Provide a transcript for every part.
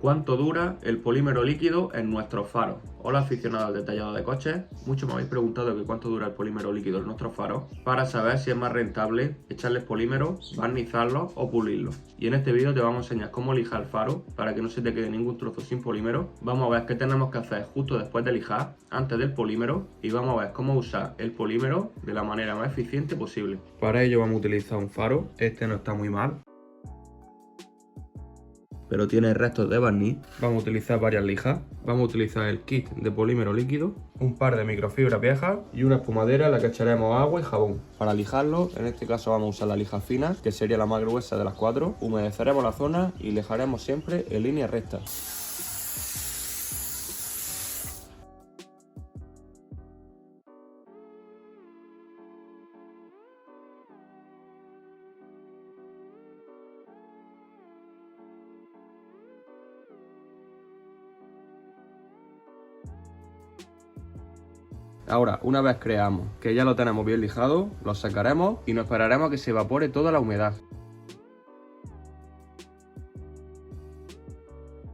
¿Cuánto dura el polímero líquido en nuestros faros? Hola aficionados al detallado de coches, muchos me habéis preguntado que cuánto dura el polímero líquido en nuestros faros para saber si es más rentable echarles polímero, barnizarlos o pulirlos. Y en este vídeo te vamos a enseñar cómo lijar el faro para que no se te quede ningún trozo sin polímero. Vamos a ver qué tenemos que hacer justo después de lijar, antes del polímero, y vamos a ver cómo usar el polímero de la manera más eficiente posible. Para ello vamos a utilizar un faro, este no está muy mal, pero tiene restos de barniz. Vamos a utilizar varias lijas. Vamos a utilizar el kit de polímero líquido, un par de microfibras viejas y una espumadera en la que echaremos agua y jabón. Para lijarlo, en este caso vamos a usar la lija fina, que sería la más gruesa de las cuatro. Humedeceremos la zona y lijaremos siempre en línea recta. Ahora, una vez creamos que ya lo tenemos bien lijado, lo sacaremos y nos esperaremos a que se evapore toda la humedad.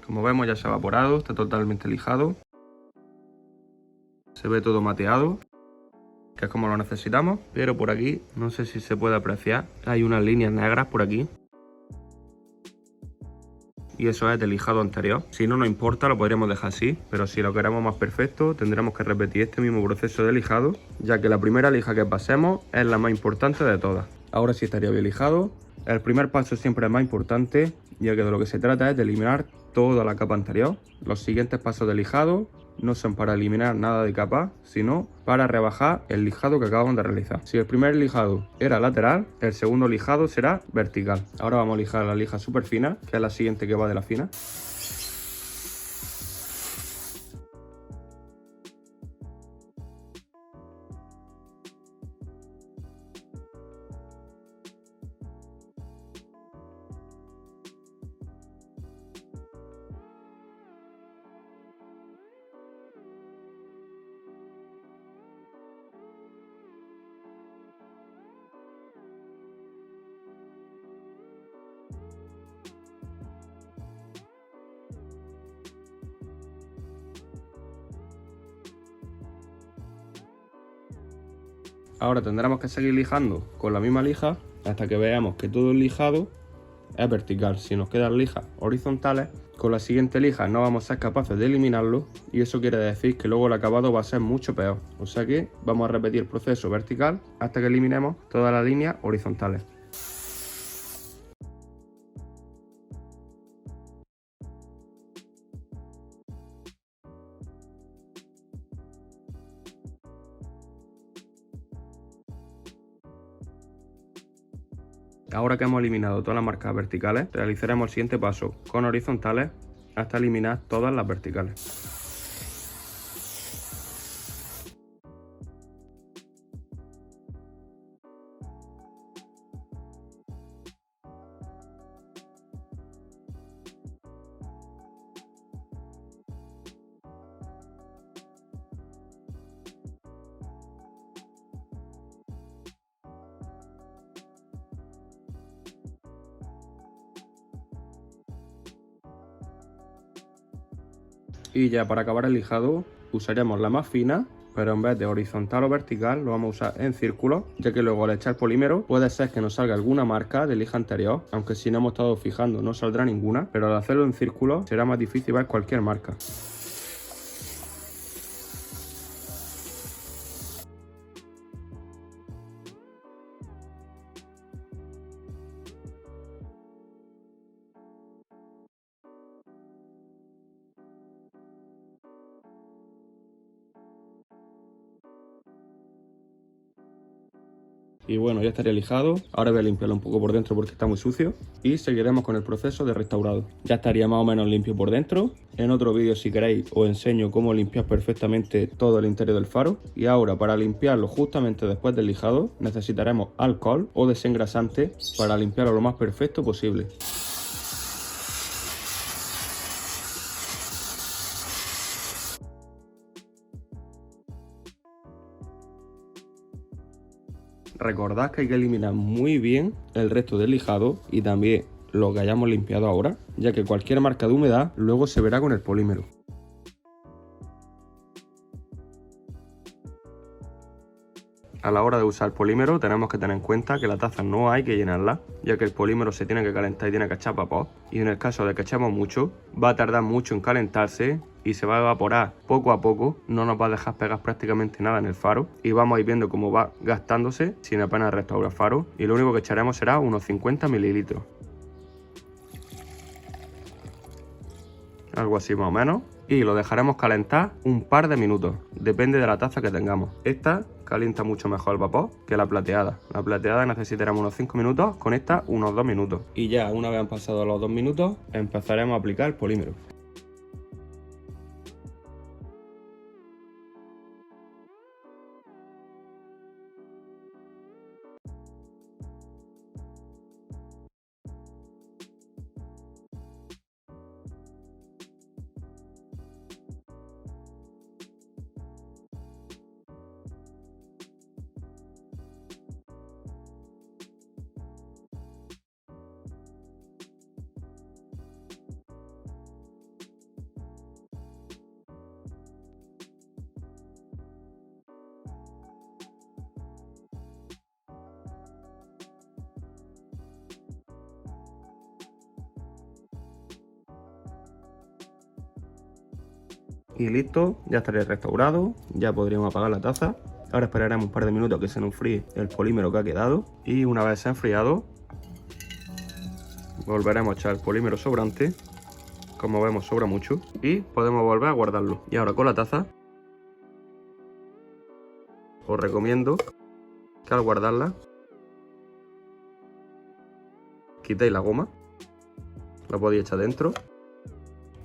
Como vemos ya se ha evaporado, está totalmente lijado. Se ve todo mateado, que es como lo necesitamos, pero por aquí, no sé si se puede apreciar, hay unas líneas negras por aquí. Y eso es del lijado anterior. Si no nos importa lo podríamos dejar así, pero si lo queremos más perfecto tendremos que repetir este mismo proceso de lijado, ya que la primera lija que pasemos es la más importante de todas. Ahora sí estaría bien lijado. El primer paso siempre es más importante, ya que de lo que se trata es de eliminar toda la capa anterior. Los siguientes pasos de lijado no son para eliminar nada de capa, sino para rebajar el lijado que acabamos de realizar. Si el primer lijado era lateral, el segundo lijado será vertical. Ahora vamos a lijar la lija súper fina, que es la siguiente que va de la fina. Ahora tendremos que seguir lijando con la misma lija hasta que veamos que todo el lijado es vertical. Si nos quedan lijas horizontales, con la siguiente lija no vamos a ser capaces de eliminarlo y eso quiere decir que luego el acabado va a ser mucho peor. O sea que vamos a repetir el proceso vertical hasta que eliminemos todas las líneas horizontales. Ahora que hemos eliminado todas las marcas verticales, realizaremos el siguiente paso con horizontales hasta eliminar todas las verticales. Y ya para acabar el lijado usaremos la más fina, pero en vez de horizontal o vertical lo vamos a usar en círculo, ya que luego al echar polímero puede ser que nos salga alguna marca de lija anterior, aunque si no hemos estado fijando no saldrá ninguna, pero al hacerlo en círculo será más difícil ver cualquier marca. Y bueno, ya estaría lijado. Ahora voy a limpiarlo un poco por dentro porque está muy sucio. Y seguiremos con el proceso de restaurado. Ya estaría más o menos limpio por dentro. En otro vídeo, si queréis, os enseño cómo limpiar perfectamente todo el interior del faro. Y ahora, para limpiarlo justamente después del lijado, necesitaremos alcohol o desengrasante para limpiarlo lo más perfecto posible. Recordad que hay que eliminar muy bien el resto del lijado y también lo que hayamos limpiado ahora, ya que cualquier marca de humedad luego se verá con el polímero. A la hora de usar polímero tenemos que tener en cuenta que la taza no hay que llenarla, ya que el polímero se tiene que calentar y tiene que echar vapor, y en el caso de que echemos mucho, va a tardar mucho en calentarse y se va a evaporar poco a poco, no nos va a dejar pegar prácticamente nada en el faro y vamos a ir viendo cómo va gastándose sin apenas restaurar faro, y lo único que echaremos será unos 50 mililitros. Algo así más o menos, y lo dejaremos calentar un par de minutos, depende de la taza que tengamos. Esta calienta mucho mejor el vapor que la plateada. La plateada necesitaremos unos 5 minutos, con esta unos 2 minutos. Y ya una vez han pasado los 2 minutos, empezaremos a aplicar el polímero. Y listo, ya estaría restaurado, ya podríamos apagar la taza. Ahora esperaremos un par de minutos que se nos enfríe el polímero que ha quedado, y una vez se ha enfriado volveremos a echar el polímero sobrante. Como vemos sobra mucho y podemos volver a guardarlo. Y ahora con la taza os recomiendo que al guardarla quitéis la goma, la podéis echar dentro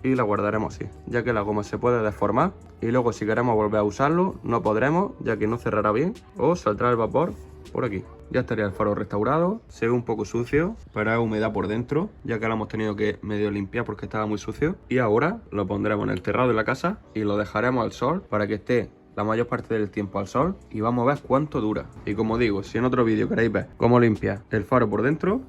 y la guardaremos así, ya que la goma se puede deformar y luego si queremos volver a usarlo no podremos, ya que no cerrará bien o saldrá el vapor por aquí. Ya estaría el faro restaurado, se ve un poco sucio, pero hay humedad por dentro, ya que lo hemos tenido que medio limpiar porque estaba muy sucio. Y ahora lo pondremos en el terrado de la casa y lo dejaremos al sol para que esté la mayor parte del tiempo al sol y vamos a ver cuánto dura. Y como digo, si en otro vídeo queréis ver cómo limpiar el faro por dentro,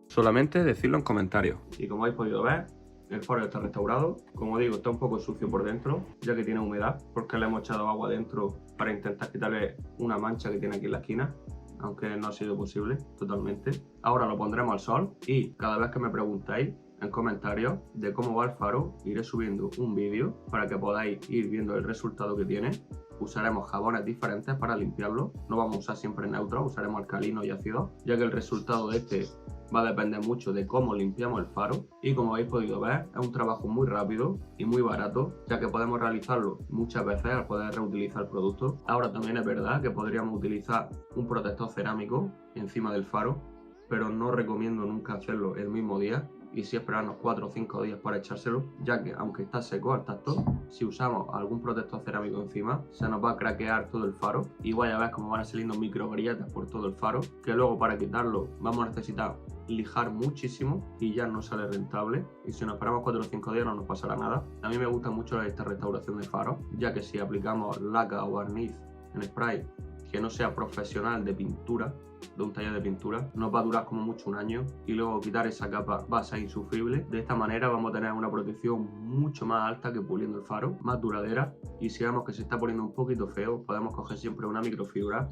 solamente decidlo en comentarios. Y como habéis podido ver, el faro está restaurado. Como digo, está un poco sucio por dentro, ya que tiene humedad, porque le hemos echado agua dentro para intentar quitarle una mancha que tiene aquí en la esquina, aunque no ha sido posible totalmente. Ahora lo pondremos al sol y cada vez que me preguntáis en comentarios de cómo va el faro, iré subiendo un vídeo para que podáis ir viendo el resultado que tiene. Usaremos jabones diferentes para limpiarlo, no vamos a usar siempre neutros, usaremos alcalinos y ácidos, ya que el resultado de este va a depender mucho de cómo limpiamos el faro. Y como habéis podido ver, es un trabajo muy rápido y muy barato, ya que podemos realizarlo muchas veces al poder reutilizar el producto. Ahora también es verdad que podríamos utilizar un protector cerámico encima del faro, pero no recomiendo nunca hacerlo el mismo día y sí esperarnos 4 o 5 días para echárselo, ya que aunque está seco al tacto, si usamos algún protector cerámico encima se nos va a craquear todo el faro y vaya a ver cómo van a saliendo micro grietas por todo el faro, que luego para quitarlo vamos a necesitar lijar muchísimo y ya no sale rentable, y si nos esperamos 4 o 5 días no nos pasará nada. A mí me gusta mucho esta restauración de faros, ya que si aplicamos laca o barniz en spray que no sea profesional de pintura, de un taller de pintura, nos va a durar como mucho un año y luego quitar esa capa va a ser insufrible. De esta manera vamos a tener una protección mucho más alta que puliendo el faro, más duradera, y si vemos que se está poniendo un poquito feo podemos coger siempre una microfibra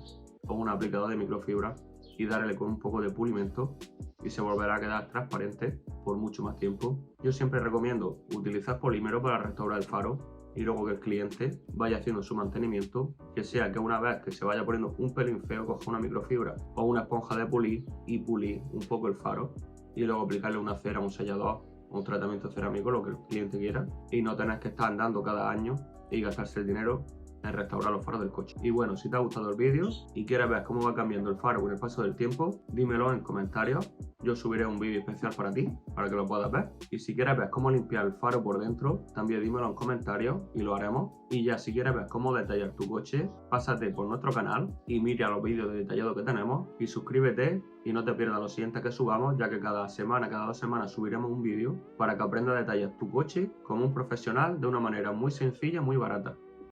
o un aplicador de microfibra y darle con un poco de pulimento y se volverá a quedar transparente por mucho más tiempo. Yo siempre recomiendo utilizar polímero para restaurar el faro y luego que el cliente vaya haciendo su mantenimiento, que sea que una vez que se vaya poniendo un pelín feo coja una microfibra o una esponja de pulir y pulir un poco el faro y luego aplicarle una cera, un sellador o un tratamiento cerámico, lo que el cliente quiera, y no tener que estar andando cada año y gastarse el dinero en restaurar los faros del coche. Y bueno, si te ha gustado el vídeo y quieres ver cómo va cambiando el faro con el paso del tiempo, dímelo en comentarios. Yo subiré un vídeo especial para ti, para que lo puedas ver. Y si quieres ver cómo limpiar el faro por dentro, también dímelo en comentarios y lo haremos. Y ya si quieres ver cómo detallar tu coche, pásate por nuestro canal y mira los vídeos de detallado que tenemos y suscríbete y no te pierdas los siguientes que subamos, ya que cada semana, cada 2 semanas subiremos un vídeo para que aprendas a detallar tu coche como un profesional de una manera muy sencilla y muy barata.